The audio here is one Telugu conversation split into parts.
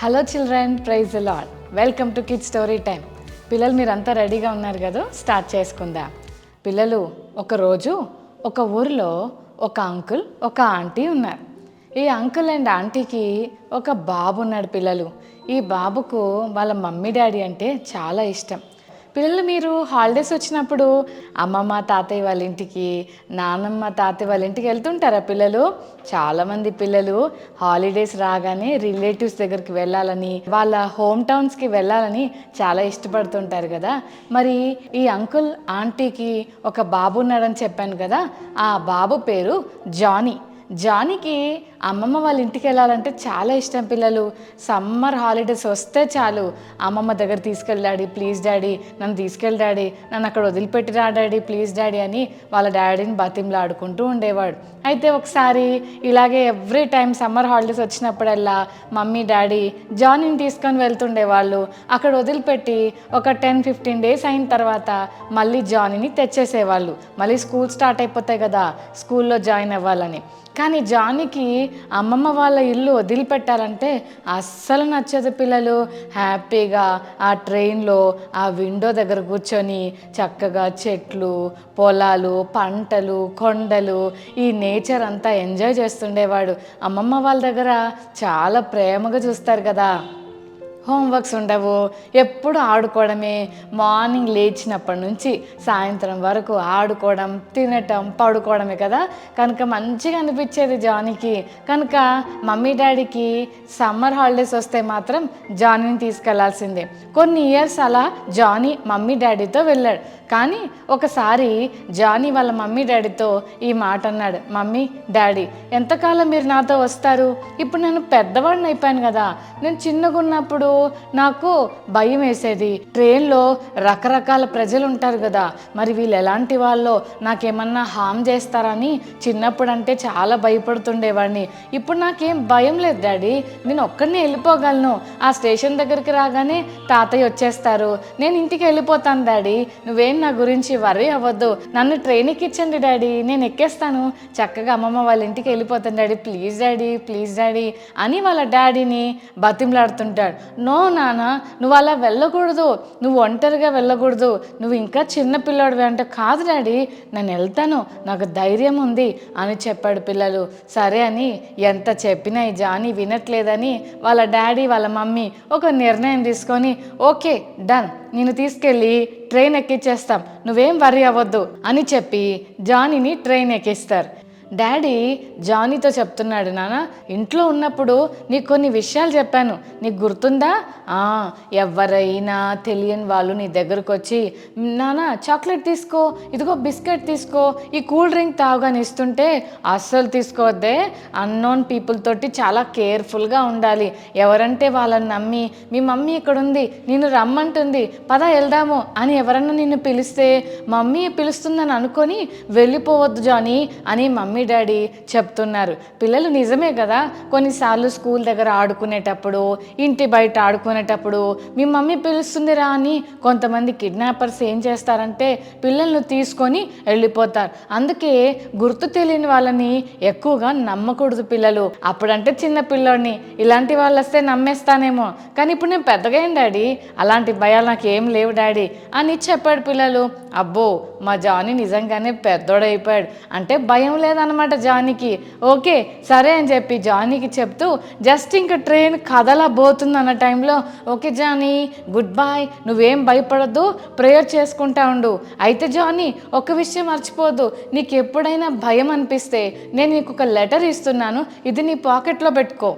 Hello children, praise the Lord. Welcome to kids story time. పిల్లలు మీరంతా రెడీగా ఉన్నారు కదా? స్టార్ట్ చేసుకుందాం. పిల్లలు, ఒకరోజు ఒక ఊరిలో ఒక అంకుల్ ఒక ఆంటీ ఉన్నారు. ఈ అంకుల్ అండ్ ఆంటీకి ఒక బాబు ఉన్నాడు. పిల్లలు, ఈ బాబుకు వాళ్ళ మమ్మీ డాడీ అంటే చాలా ఇష్టం. పిల్లలు, మీరు హాలిడేస్ వచ్చినప్పుడు అమ్మమ్మ తాతయ్య వాళ్ళ ఇంటికి, నానమ్మ తాతయ్య వాళ్ళ ఇంటికి వెళ్తుంటారా? పిల్లలు, చాలామంది పిల్లలు హాలిడేస్ రాగానే రిలేటివ్స్ దగ్గరికి వెళ్ళాలని, వాళ్ళ హోమ్ టౌన్స్కి వెళ్ళాలని చాలా ఇష్టపడుతుంటారు కదా. మరి ఈ అంకుల్ ఆంటీకి ఒక బాబు ఉన్నాడని చెప్పాను కదా, ఆ బాబు పేరు జానీ. జానీకి అమ్మమ్మ వాళ్ళ ఇంటికి వెళ్ళాలంటే చాలా ఇష్టం. పిల్లలు, సమ్మర్ హాలిడేస్ వస్తే చాలు అమ్మమ్మ దగ్గర తీసుకెళ్ళి డాడీ, ప్లీజ్ డాడీ నన్ను తీసుకెళ్ళి డాడీ, నన్ను అక్కడ వదిలిపెట్టిరా డాడీ, ప్లీజ్ డాడీ అని వాళ్ళ డాడీని బతిమలాడుకుంటూ ఉండేవాడు. అయితే ఒకసారి ఇలాగే ఎవ్రీ టైం సమ్మర్ హాలిడేస్ వచ్చినప్పుడల్లా మమ్మీ డాడీ జానీని తీసుకొని వెళ్తుండేవాళ్ళు. అక్కడ వదిలిపెట్టి ఒక 10-15 డేస్ అయిన తర్వాత మళ్ళీ జానీని తెచ్చేసేవాళ్ళు. మళ్ళీ స్కూల్ స్టార్ట్ అయిపోతాయి కదా, స్కూల్లో జాయిన్ అవ్వాలని. కానీ జానీకి అమ్మమ్మ వాళ్ళ ఇల్లు వదిలిపెట్టాలంటే అస్సలు నచ్చదు. పిల్లలు, హ్యాపీగా ఆ ట్రైన్లో ఆ విండో దగ్గర కూర్చొని చక్కగా చెట్లు, పొలాలు, పంటలు, కొండలు, ఈ నేచర్ అంతా ఎంజాయ్ చేస్తుండేవాడు. అమ్మమ్మ వాళ్ళ దగ్గర చాలా ప్రేమగా చూస్తారు కదా. హోంవర్క్స్ ఉండవు, ఎప్పుడు ఆడుకోవడమే. మార్నింగ్ లేచినప్పటి నుంచి సాయంత్రం వరకు ఆడుకోవడం, తినటం, పడుకోవడమే కదా. కనుక మంచిగా అనిపించేది జానీకి. కనుక మమ్మీ డాడీకి సమ్మర్ హాలిడేస్ వస్తే మాత్రం జానీని తీసుకెళ్లాల్సిందే. కొన్ని ఇయర్స్ అలా జానీ మమ్మీ డాడీతో వెళ్ళాడు. కానీ ఒకసారి జానీ వాళ్ళ మమ్మీ డాడీతో ఈ మాట అన్నాడు, మమ్మీ డాడీ ఎంతకాలం మీరు నాతో వస్తారు? ఇప్పుడు నేను పెద్దవాడిని అయిపోయాను కదా. నేను చిన్నగా ఉన్నప్పుడు నాకు భయం వేసేది. ట్రైన్లో రకరకాల ప్రజలు ఉంటారు కదా, మరి వీళ్ళు ఎలాంటి వాళ్ళో, నాకేమన్నా హామ్ చేస్తారని చిన్నప్పుడు అంటే చాలా భయపడుతుండేవాడిని. ఇప్పుడు నాకేం భయం లేదు డాడీ, నేను ఒక్కడినే వెళ్ళిపోగలను. ఆ స్టేషన్ దగ్గరికి రాగానే తాతయ్య వచ్చేస్తారు, నేను ఇంటికి వెళ్ళిపోతాను డాడీ, నువ్వేం నా గురించి వర్రీ అవ్వద్దు, నన్ను ట్రైన్ ఎక్కించండి డాడీ, నేను ఎక్కేస్తాను, చక్కగా అమ్మమ్మ వాళ్ళ ఇంటికి వెళ్ళిపోతాను daddy, please daddy, please daddy అని వాళ్ళ డాడీని బతిమలాడుతుంటాడు. నో నాన్న, నువ్వు అలా వెళ్ళకూడదు, నువ్వు ఒంటరిగా వెళ్ళకూడదు, నువ్వు ఇంకా చిన్న పిల్లాడివి అంటే. కాదు డాడీ, నేను వెళ్తాను, నాకు ధైర్యం ఉంది అని చెప్పాడు. పిల్లలు, సరే అని ఎంత చెప్పినా ఈ జానీ వినట్లేదని వాళ్ళ డాడీ వాళ్ళ మమ్మీ ఒక నిర్ణయం తీసుకొని, ఓకే డన్, నేను తీసుకెళ్ళి ట్రైన్ ఎక్కించేస్తాం, నువ్వేం వర్రీ అవ్వద్దు అని చెప్పి జానీని ట్రైన్ ఎక్కిస్తారు. డాడీ జానీతో చెప్తున్నాడు, నాన్న ఇంట్లో ఉన్నప్పుడు నీకు కొన్ని విషయాలు చెప్పాను, నీకు గుర్తుందా? ఎవరైనా తెలియని వాళ్ళు నీ దగ్గరకు వచ్చి, నాన్న చాక్లెట్ తీసుకో, ఇదిగో బిస్కెట్ తీసుకో, ఈ కూల్ డ్రింక్ తాగుని ఇస్తుంటే అస్సలు తీసుకోవద్దే. అన్నోన్ పీపుల్ తోటి చాలా కేర్ఫుల్గా ఉండాలి. ఎవరంటే వాళ్ళని నమ్మి, మీ మమ్మీ ఇక్కడ ఉంది, నిన్ను రమ్మంటుంది, పద వెళ్దాము అని ఎవరన్నా నిన్ను పిలిస్తే మమ్మీ పిలుస్తుందని అనుకొని వెళ్ళిపోవద్దు జానీ అని మమ్మీ డాడీ చెప్తున్నారు. పిల్లలు, నిజమే కదా. కొన్నిసార్లు స్కూల్ దగ్గర ఆడుకునేటప్పుడు, ఇంటి బయట ఆడుకునేటప్పుడు మీ మమ్మీ పిలుస్తుందిరా అని కొంతమంది కిడ్నాపర్స్ ఏం చేస్తారంటే పిల్లలను తీసుకొని వెళ్ళిపోతారు. అందుకే గుర్తు తెలియని వాళ్ళని ఎక్కువగా నమ్మకూడదు పిల్లలు. అప్పుడంటే చిన్న పిల్లోడిని, ఇలాంటి వాళ్ళు వస్తే నమ్మేస్తానేమో, కానీ ఇప్పుడు నేను పెద్దగా అయ్యాను డాడీ, అలాంటి భయాలు నాకు ఏం లేవు డాడీ అని చెప్పాడు. పిల్లలు, అబ్బో మా జానీ నిజంగానే పెద్దోడైపోయాడు అంటే భయం లేదనమాట జానీకి. ఓకే సరే అని చెప్పి జానీకి చెప్తూ జస్ట్ ఇంకా ట్రైన్ కదలబోతుంది అన్న టైంలో, ఓకే జానీ గుడ్ బాయ్, నువ్వేం భయపడద్దు, ప్రేయర్ చేసుకుంటా ఉండు. అయితే జానీ ఒక విషయం మర్చిపోద్దు, నీకు ఎప్పుడైనా భయం అనిపిస్తే నేను నీకు ఒక లెటర్ ఇస్తున్నాను, ఇది నీ పాకెట్లో పెట్టుకో.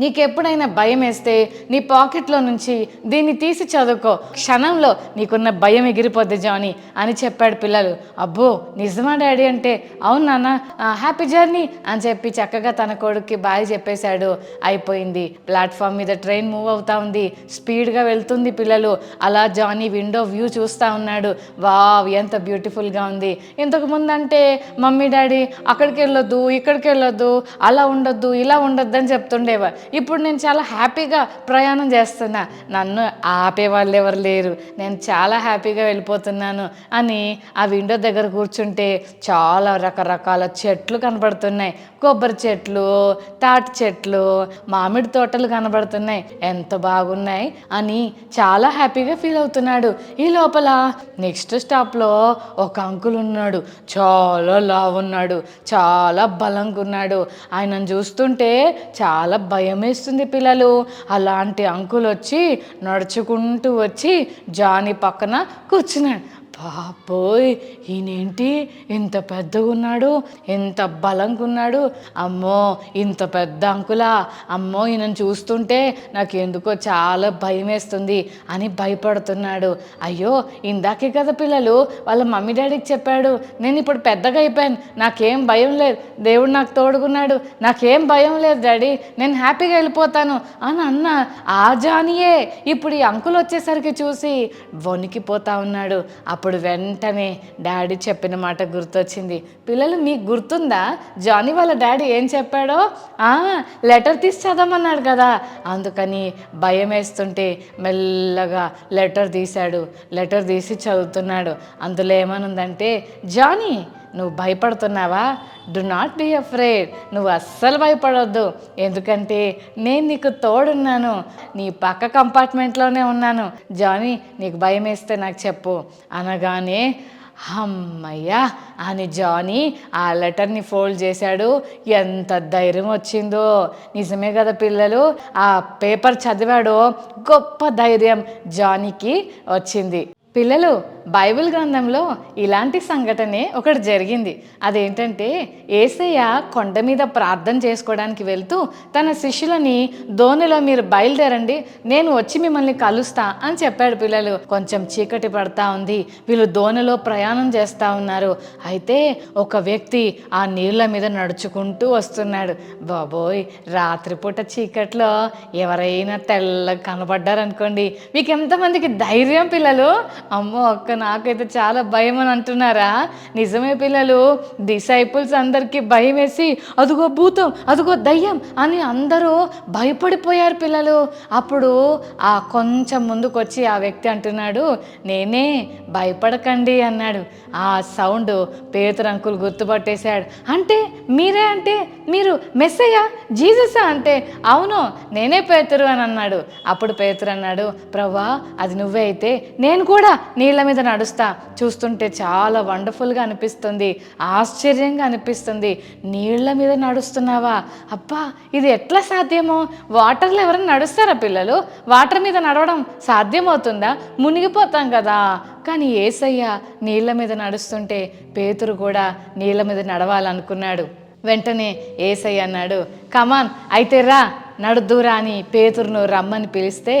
నీకు ఎప్పుడైనా భయం వేస్తే నీ పాకెట్లో నుంచి దీన్ని తీసి చదువుకో, క్షణంలో నీకున్న భయం ఎగిరిపోద్ది జానీ అని చెప్పాడు. పిల్లలు, అబ్బో నిజమా డాడీ అంటే, అవును నాన్న, హ్యాపీ జర్నీ అని చెప్పి చక్కగా తన కొడుక్కి బాయ్ చెప్పేశాడు. అయిపోయింది. ప్లాట్ఫామ్ మీద ట్రైన్ మూవ్ అవుతా ఉంది, స్పీడ్గా వెళ్తుంది. పిల్లలు, అలా జానీ విండో వ్యూ చూస్తూ ఉన్నాడు. వావ్ ఎంత బ్యూటిఫుల్గా ఉంది. ఇంతకు ముందంటే మమ్మీ డాడీ అక్కడికి వెళ్ళొద్దు, ఇక్కడికి వెళ్ళొద్దు, అలా ఉండొద్దు, ఇలా ఉండొద్దు అని చెప్తుండేవారు. ఇప్పుడు నేను చాలా హ్యాపీగా ప్రయాణం చేస్తున్నా, నన్ను ఆపే వాళ్ళు ఎవరు లేరు, నేను చాలా హ్యాపీగా వెళ్ళిపోతున్నాను అని ఆ విండో దగ్గర కూర్చుంటే చాలా రకరకాల చెట్లు కనబడుతున్నాయి. కొబ్బరి చెట్లు, తాటి చెట్లు, మామిడి తోటలు కనబడుతున్నాయి. ఎంత బాగున్నాయి అని చాలా హ్యాపీగా ఫీల్ అవుతున్నాడు. ఈ లోపల నెక్స్ట్ స్టాప్లో ఒక అంకుల్ ఉన్నాడు. చాలా లావున్నాడు, చాలా బలంగా ఉన్నాడు. ఆయనను చూస్తుంటే చాలా భయం వేస్తుంది పిల్లలు. అలాంటి అంకుల్ వచ్చి నడుచుకుంటూ వచ్చి జానీ పక్కన కూర్చున్నాడు. బాబోయ్, ఈయనేంటి ఇంత పెద్దగా ఉన్నాడు, ఎంత బలంగా ఉన్నాడు, అమ్మో ఇంత పెద్ద అంకులా, అమ్మో ఈయనను చూస్తుంటే నాకు ఎందుకో చాలా భయం వేస్తుంది అని భయపడుతున్నాడు. అయ్యో, ఇందాకే కదా పిల్లలు వాళ్ళ మమ్మీ డాడీకి చెప్పాడు, నేను ఇప్పుడు పెద్దగా అయిపోయాను, నాకేం భయం లేదు, దేవుడు నాకు తోడుకున్నాడు, నాకేం భయం లేదు డాడీ, నేను హ్యాపీగా వెళ్ళిపోతాను అని అన్న ఆ జానీయే ఇప్పుడు ఈ అంకుల్ వచ్చేసరికి చూసి వణికిపోతా ఉన్నాడు. అప్పుడు వెంటనే డాడీ చెప్పిన మాట గుర్తొచ్చింది. పిల్లలు, మీకు గుర్తుందా జానీ వాళ్ళ డాడీ ఏం చెప్పాడో? లెటర్ తీసి చదవమన్నాడు కదా. అందుకని భయం వేస్తుంటే మెల్లగా లెటర్ తీశాడు. లెటర్ తీసి చదువుతున్నాడు. అందులో ఏమనుందంటే, జానీ నువ్వు భయపడుతున్నావా? డు నాట్ బీ అఫ్రేడ్, నువ్వు అస్సలు భయపడొద్దు, ఎందుకంటే నేను నీకు తోడున్నాను, నీ పక్క కంపార్ట్మెంట్లోనే ఉన్నాను. జానీ నీకు భయం వేస్తే నాకు చెప్పు అనగానే అమ్మయ్యా అని జానీ ఆ లెటర్ని ఫోల్డ్ చేశాడు. ఎంత ధైర్యం వచ్చిందో! నిజమే కదా పిల్లలు, ఆ పేపర్ చదివాడో గొప్ప ధైర్యం జానీకి వచ్చింది. పిల్లలు, బైబిల్ గ్రంథంలో ఇలాంటి సంఘటనే ఒకటి జరిగింది. అదేంటంటే, యేసయ్య కొండ మీద ప్రార్థన చేసుకోవడానికి వెళ్తూ తన శిష్యులని దోణిలో మీరు బయలుదేరండి, నేను వచ్చి మిమ్మల్ని కలుస్తా అని చెప్పాడు. పిల్లలు, కొంచెం చీకటి పడతా ఉంది, వీళ్ళు దోణిలో ప్రయాణం చేస్తూ ఉన్నారు. అయితే ఒక వ్యక్తి ఆ నీళ్ళ మీద నడుచుకుంటూ వస్తున్నాడు. బాబోయ్, రాత్రిపూట చీకట్లో ఎవరైనా తెల్లగా కనబడ్డారనుకోండి, మీకు ఎంతమందికి ధైర్యం పిల్లలు? అమ్మో అక్క, నాకైతే చాలా భయం అని అంటున్నారా? నిజమే పిల్లలు, డిసైపుల్స్ అందరికీ భయం వేసి అదుగో భూతం, అదుగో దయ్యం అని అందరూ భయపడిపోయారు పిల్లలు. అప్పుడు ఆ కొంచెం ముందుకు వచ్చి ఆ వ్యక్తి అంటున్నాడు, నేనే, భయపడకండి అన్నాడు. ఆ సౌండ్ పేతురు అంకుల్ గుర్తుపట్టేశాడు. అంటే మీరే, అంటే మీరు మెస్సయ్య జీససా అంటే? అవును నేనే పేతురు అని అన్నాడు. అప్పుడు పేతురు అన్నాడు, ప్రభువా అది నువ్వే అయితే నేను కూడా నీళ్ళ మీద నడుస్తా. చూస్తుంటే చాలా వండర్ఫుల్గా అనిపిస్తుంది, ఆశ్చర్యంగా అనిపిస్తుంది. నీళ్ళ మీద నడుస్తున్నావా? అబ్బా, ఇది ఎట్లా సాధ్యమో? వాటర్లో ఎవరైనా నడుస్తారా పిల్లలు? వాటర్ మీద నడవడం సాధ్యమవుతుందా? మునిగిపోతాం కదా. కానీ యేసయ్య నీళ్ళ మీద నడుస్తుంటే పేతురు కూడా నీళ్ళ మీద నడవాలనుకున్నాడు. వెంటనే యేసయ్య అన్నాడు, కమాన్ అయితే రా, నడుద్దురా అని పేతురును రమ్మని పిలిస్తే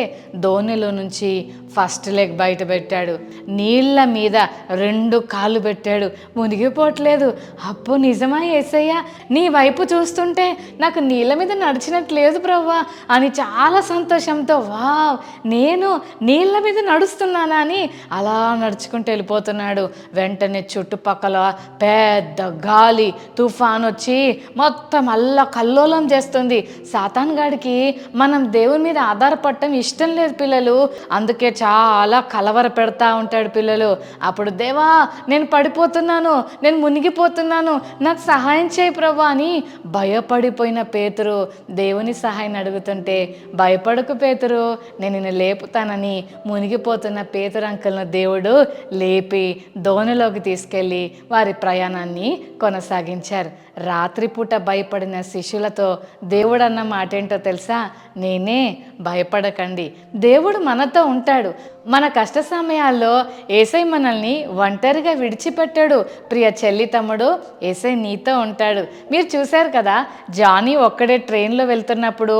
దోణిలో నుంచి ఫస్ట్ లెగ్ బయట పెట్టాడు. నీళ్ళ మీద 2 కాళ్ళు పెట్టాడు, మునిగిపోవట్లేదు. అప్పు నిజమా యేసయ్య? నీ వైపు చూస్తుంటే నాకు నీళ్ళ మీద నడిచినట్లేదు ప్రభువా అని చాలా సంతోషంతో, వావ్ నేను నీళ్ళ మీద నడుస్తున్నానా అని అలా నడుచుకుంటూ వెళ్ళిపోతున్నాడు. వెంటనే చుట్టుపక్కల పెద్ద గాలి తుఫాన్ వచ్చి మొత్తం అల్లా కల్లోలం చేస్తుంది. సాతాన్ గాడికి మనం దేవుని మీద ఆధారపడటం ఇష్టం లేదు పిల్లలు, అందుకే చాలా కలవర పెడతా ఉంటాడు పిల్లలు. అప్పుడు దేవా నేను పడిపోతున్నాను, నేను మునిగిపోతున్నాను, నాకు సహాయం చేయి ప్రభా అని భయపడిపోయిన పేతురు దేవుని సహాయం అడుగుతుంటే, భయపడకు పేతురు, నేను నిన్ను లేపుతానని మునిగిపోతున్న పేతురు అంకుల్ను దేవుడు లేపి దోణిలోకి తీసుకెళ్ళి వారి ప్రయాణాన్ని కొనసాగించారు. రాత్రిపూట భయపడిన శిష్యులతో దేవుడు అన్న మాట ఏంటో తెలుసా? నేనే, భయపడకండి, దేవుడు మనతో ఉంటాడు. మన కష్ట సమయాల్లో యేసయ్య మనల్ని ఒంటరిగా విడిచిపెట్టాడు. ప్రియ చెల్లి తమ్ముడు, యేసయ్య నీతో ఉంటాడు. మీరు చూశారు కదా, జానీ ఒక్కడే ట్రైన్లో వెళ్తున్నప్పుడు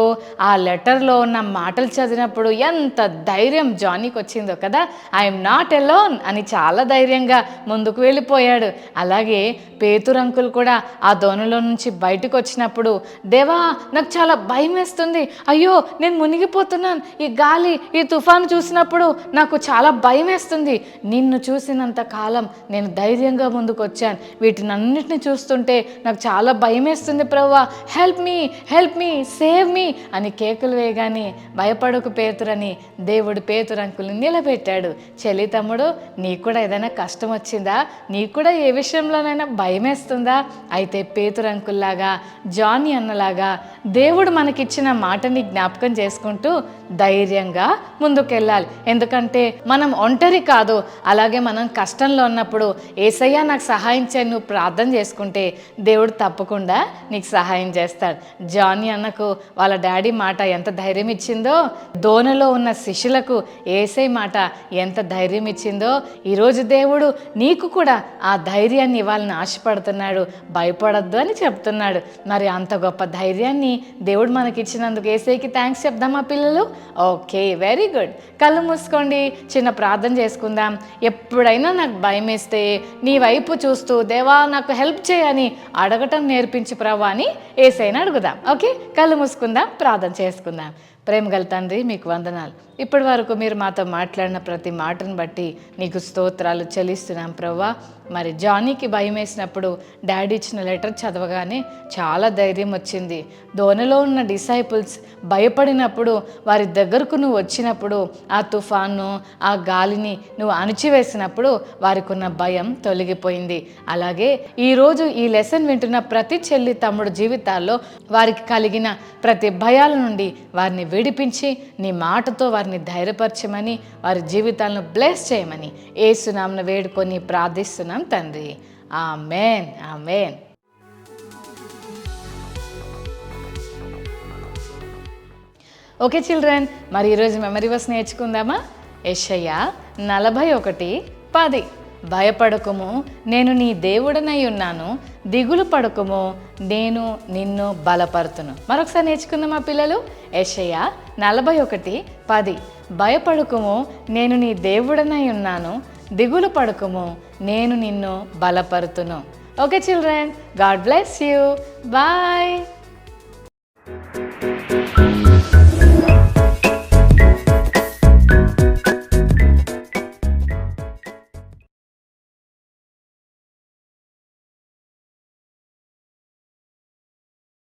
ఆ లెటర్లో ఉన్న మాటలు చదివినప్పుడు ఎంత ధైర్యం జానీకి వచ్చిందో కదా. ఐఎమ్ నాట్ ఎలోన్ అని చాలా ధైర్యంగా ముందుకు వెళ్ళిపోయాడు. అలాగే పేతురు అంకుల్ కూడా ఆ దోణిలో నుంచి బయటకు వచ్చినప్పుడు, దేవా నాకు చాలా భయం వేస్తుంది, అయ్యో నేను వణిగిపోతున్నాను. ఈ గాలి, ఈ తుఫాను చూసినప్పుడు నాకు చాలా భయం వేస్తుంది. నిన్ను చూసినంత కాలం నేను ధైర్యంగా ముందుకు వచ్చాను. వీటినన్నిటిని చూస్తుంటే నాకు చాలా భయం వేస్తుంది ప్రభువా, హెల్ప్ మీ సేవ్ మీ అని కేకులు వేయగానే భయపడకు పేతురని దేవుడు పేతురు అంకుల్ని నిలబెట్టాడు. చెల్లి తమ్ముడు, నీకు కూడా ఏదైనా కష్టం వచ్చిందా? నీకు కూడా ఏ విషయంలోనైనా భయం వేస్తుందా? అయితే పేతురు అంకుల్లాగా, జానీ అన్నలాగా దేవుడు మనకిచ్చిన మాటని జ్ఞాపకం చేసుకుంటూ ధైర్యంగా ముందుకెళ్ళాలి. ఎందుకంటే మనం ఒంటరి కాదు. అలాగే మనం కష్టంలో ఉన్నప్పుడు యేసయ్యా నాకు సహాయం చేయి నువ్వు ప్రార్థన చేసుకుంటే దేవుడు తప్పకుండా నీకు సహాయం చేస్తాడు. జానీ అన్నకు వాళ్ళ డాడీ మాట ఎంత ధైర్యం ఇచ్చిందో, దోణలో ఉన్న శిష్యులకు యేసయ్య మాట ఎంత ధైర్యం ఇచ్చిందో, ఈరోజు దేవుడు నీకు కూడా ఆ ధైర్యాన్ని ఇవ్వాలని ఆశపడుతున్నాడు. భయపడొద్దు అని చెప్తున్నాడు. మరి అంత గొప్ప ధైర్యాన్ని దేవుడు మనకిచ్చినందుకు యేసయ్యకి థ్యాంక్స్ చెప్దామా పిల్లలు? Okay, very good. కళ్ళు మూసుకోండి, చిన్న ప్రార్థన చేసుకుందాం. ఎప్పుడైనా నాకు భయం వేస్తే నీ వైపు చూస్తూ దేవా నాకు హెల్ప్ చేయని అడగటం నేర్పించు ప్రభా అని యేసయ్యని అడుగుదాం. ఓకే, కళ్ళు మూసుకుందాం, ప్రార్థన చేసుకుందాం. ప్రేమగల తండ్రి, మీకు వందనాలు. ఇప్పటి వరకు మీరు మాతో మాట్లాడిన ప్రతి మాటను బట్టి నీకు స్తోత్రాలు చెల్లిస్తున్నాం ప్రభువా. మరి జానీకి భయం వేసినప్పుడు డాడీ ఇచ్చిన లెటర్ చదవగానే చాలా ధైర్యం వచ్చింది. దోణలో ఉన్న డిసైపుల్స్ భయపడినప్పుడు వారి దగ్గరకు నువ్వు వచ్చినప్పుడు ఆ తుఫాను, ఆ గాలిని నువ్వు అణిచివేసినప్పుడు వారికి ఉన్న భయం తొలగిపోయింది. అలాగే ఈరోజు ఈ లెసన్ వింటున్న ప్రతి చెల్లి తమ్ముడు జీవితాల్లో వారికి కలిగిన ప్రతి భయాల నుండి వారిని విడిపించి నీ మాటతో వారిని ధైర్యపరచమని, వారి జీవితాలను బ్లెస్ చేయమని యేసు నామమున వేడుకొని ప్రార్థిస్తున్నాం తండ్రి. ఆమేన్, ఆమేన్. ఓకే చిల్డ్రన్, మరి ఈరోజు మెమరీ వర్స్ నేర్చుకుందామా? యెషయా 41:10. భయపడకుము, నేను నీ దేవుడనై ఉన్నాను, దిగులు పడకుము, నేను నిన్ను బలపరుతును. మరొకసారి నేర్చుకుందామా పిల్లలు? యెషయా 41:10. భయపడకుము, నేను నీ దేవుడనై ఉన్నాను, దిగులు పడకుము, నేను నిన్ను బలపరుతును. Okay children, God bless you. Bye.